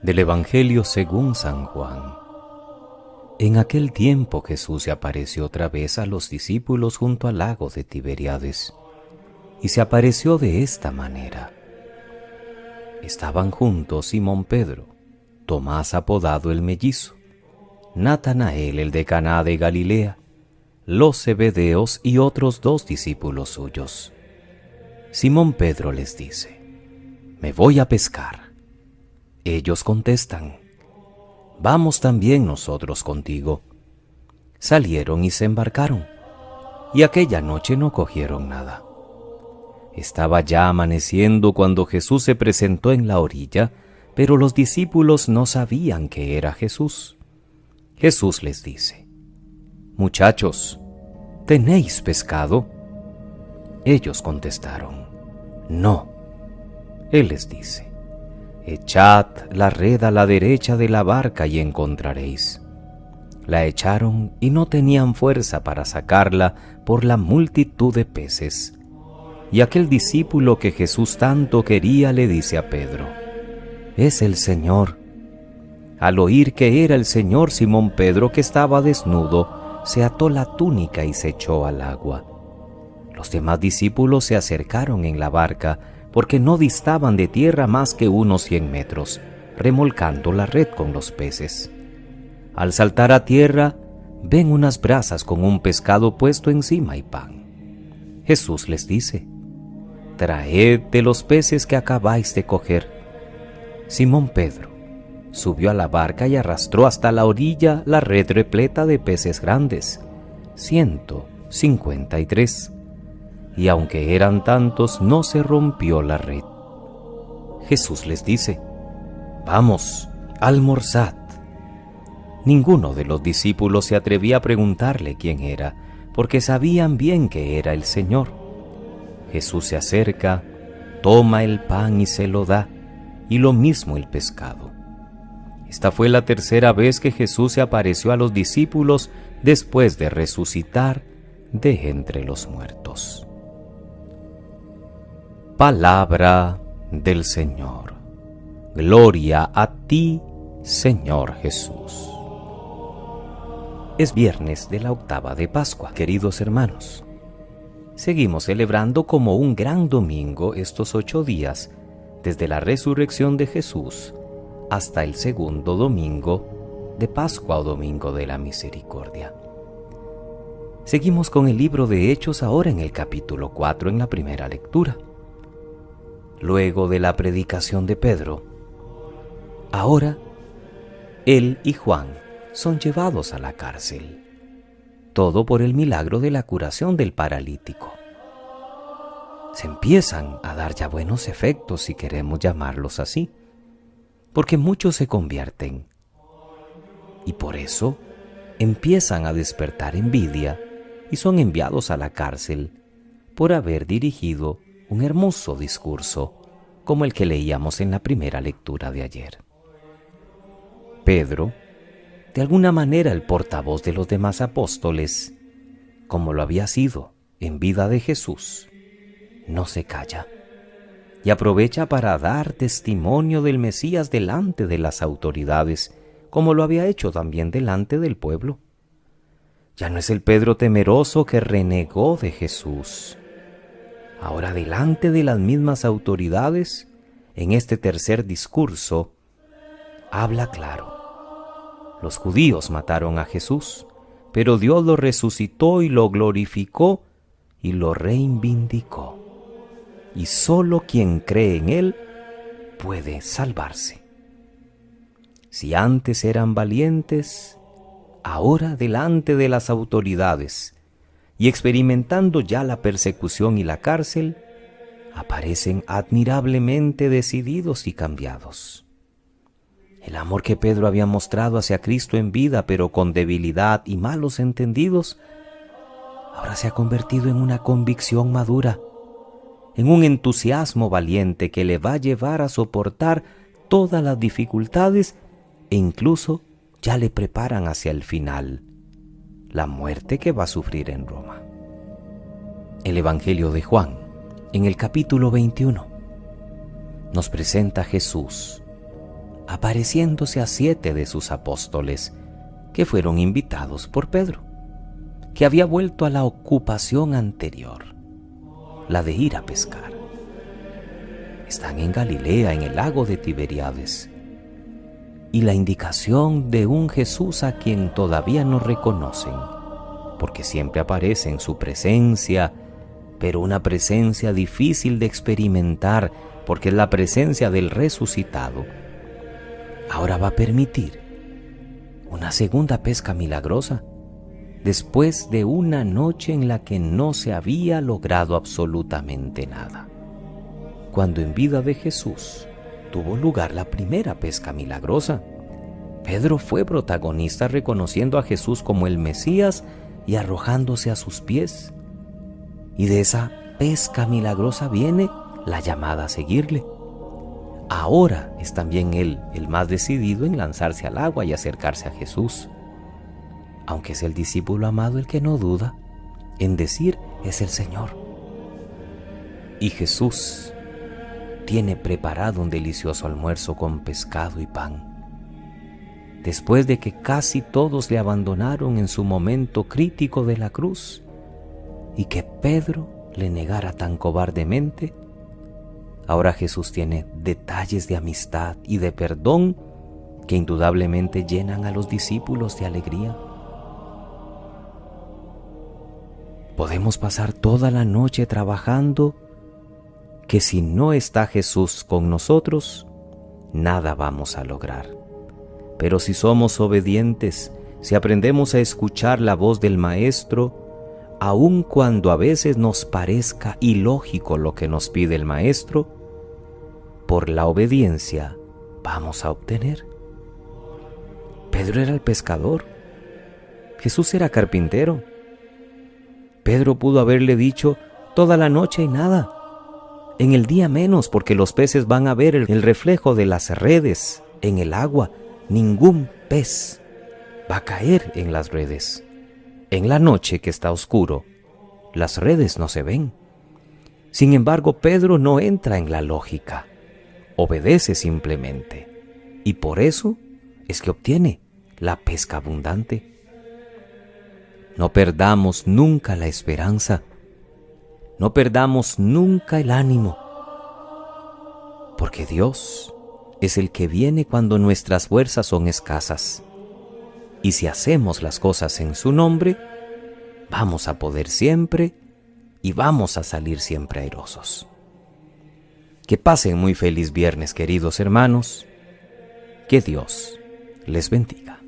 Del Evangelio según San Juan. En aquel tiempo Jesús se apareció otra vez a los discípulos junto al lago de Tiberíades, y se apareció de esta manera. Estaban juntos Simón Pedro, Tomás apodado el Mellizo, Natanael el de Caná de Galilea, los Zebedeos y otros 2 discípulos suyos. Simón Pedro les dice: «Me voy a pescar». Ellos contestan: «Vamos también nosotros contigo». Salieron y se embarcaron, y aquella noche no cogieron nada. Estaba ya amaneciendo cuando Jesús se presentó en la orilla, pero los discípulos no sabían que era Jesús. Jesús les dice: «Muchachos, ¿tenéis pescado?». Ellos contestaron: «No». Él les dice: «Echad la red a la derecha de la barca y encontraréis». La echaron y no tenían fuerza para sacarla por la multitud de peces. Y aquel discípulo que Jesús tanto quería le dice a Pedro: «Es el Señor». Al oír que era el Señor, Simón Pedro, que estaba desnudo, se ató la túnica y se echó al agua. Los demás discípulos se acercaron en la barca, porque no distaban de tierra más que unos 100 metros, remolcando la red con los peces. Al saltar a tierra, ven unas brasas con un pescado puesto encima y pan. Jesús les dice: «Traed de los peces que acabáis de coger». Simón Pedro subió a la barca y arrastró hasta la orilla la red repleta de peces grandes, 153. Y aunque eran tantos, no se rompió la red. Jesús les dice: «Vamos, almorzad». Ninguno de los discípulos se atrevía a preguntarle quién era, porque sabían bien que era el Señor. Jesús se acerca, toma el pan y se lo da, y lo mismo el pescado. Esta fue la tercera vez que Jesús se apareció a los discípulos después de resucitar de entre los muertos. Palabra del Señor. Gloria a ti, Señor Jesús. Es viernes de la octava de Pascua, queridos hermanos. Seguimos celebrando como un gran domingo estos 8 días, desde la resurrección de Jesús hasta el segundo domingo de Pascua o Domingo de la Misericordia. Seguimos con el libro de Hechos ahora en el capítulo 4 en la primera lectura. Luego de la predicación de Pedro, ahora él y Juan son llevados a la cárcel. Todo por el milagro de la curación del paralítico. Se empiezan a dar ya buenos efectos, si queremos llamarlos así, porque muchos se convierten. Y por eso empiezan a despertar envidia y son enviados a la cárcel por haber dirigido un hermoso discurso, como el que leíamos en la primera lectura de ayer. Pedro, de alguna manera el portavoz de los demás apóstoles, como lo había sido en vida de Jesús, no se calla y aprovecha para dar testimonio del Mesías delante de las autoridades, como lo había hecho también delante del pueblo. Ya no es el Pedro temeroso que renegó de Jesús. Ahora, delante de las mismas autoridades, en este tercer discurso, habla claro. Los judíos mataron a Jesús, pero Dios lo resucitó y lo glorificó y lo reivindicó. Y solo quien cree en Él puede salvarse. Si antes eran valientes, ahora delante de las autoridades y experimentando ya la persecución y la cárcel, aparecen admirablemente decididos y cambiados. El amor que Pedro había mostrado hacia Cristo en vida, pero con debilidad y malos entendidos, ahora se ha convertido en una convicción madura, en un entusiasmo valiente que le va a llevar a soportar todas las dificultades e incluso ya le preparan hacia el final, la muerte que va a sufrir en Roma. El Evangelio de Juan, en el capítulo 21, nos presenta a Jesús apareciéndose a 7 de sus apóstoles, que fueron invitados por Pedro, que había vuelto a la ocupación anterior, la de ir a pescar. Están en Galilea, en el lago de Tiberíades, y la indicación de un Jesús a quien todavía no reconocen, porque siempre aparece en su presencia, pero una presencia difícil de experimentar, porque es la presencia del resucitado. Ahora va a permitir una segunda pesca milagrosa, después de una noche en la que no se había logrado absolutamente nada. Cuando en vida de Jesús tuvo lugar la primera pesca milagrosa, Pedro fue protagonista reconociendo a Jesús como el Mesías y arrojándose a sus pies. Y de esa pesca milagrosa viene la llamada a seguirle. Ahora es también él el más decidido en lanzarse al agua y acercarse a Jesús. Aunque es el discípulo amado el que no duda en decir es el Señor. Y Jesús tiene preparado un delicioso almuerzo con pescado y pan. Después de que casi todos le abandonaron en su momento crítico de la cruz y que Pedro le negara tan cobardemente, ahora Jesús tiene detalles de amistad y de perdón que indudablemente llenan a los discípulos de alegría. Podemos pasar toda la noche trabajando, que si no está Jesús con nosotros, nada vamos a lograr. Pero si somos obedientes, si aprendemos a escuchar la voz del Maestro, aun cuando a veces nos parezca ilógico lo que nos pide el Maestro, por la obediencia vamos a obtener. Pedro era el pescador, Jesús era carpintero. Pedro pudo haberle dicho toda la noche y nada, en el día menos, porque los peces van a ver el reflejo de las redes en el agua. Ningún pez va a caer en las redes. En la noche que está oscuro, las redes no se ven. Sin embargo, Pedro no entra en la lógica, obedece simplemente, y por eso es que obtiene la pesca abundante. No perdamos nunca la esperanza, no perdamos nunca el ánimo, porque Dios es el que viene cuando nuestras fuerzas son escasas. Y si hacemos las cosas en su nombre, vamos a poder siempre y vamos a salir siempre airosos. Que pasen muy feliz viernes, queridos hermanos. Que Dios les bendiga.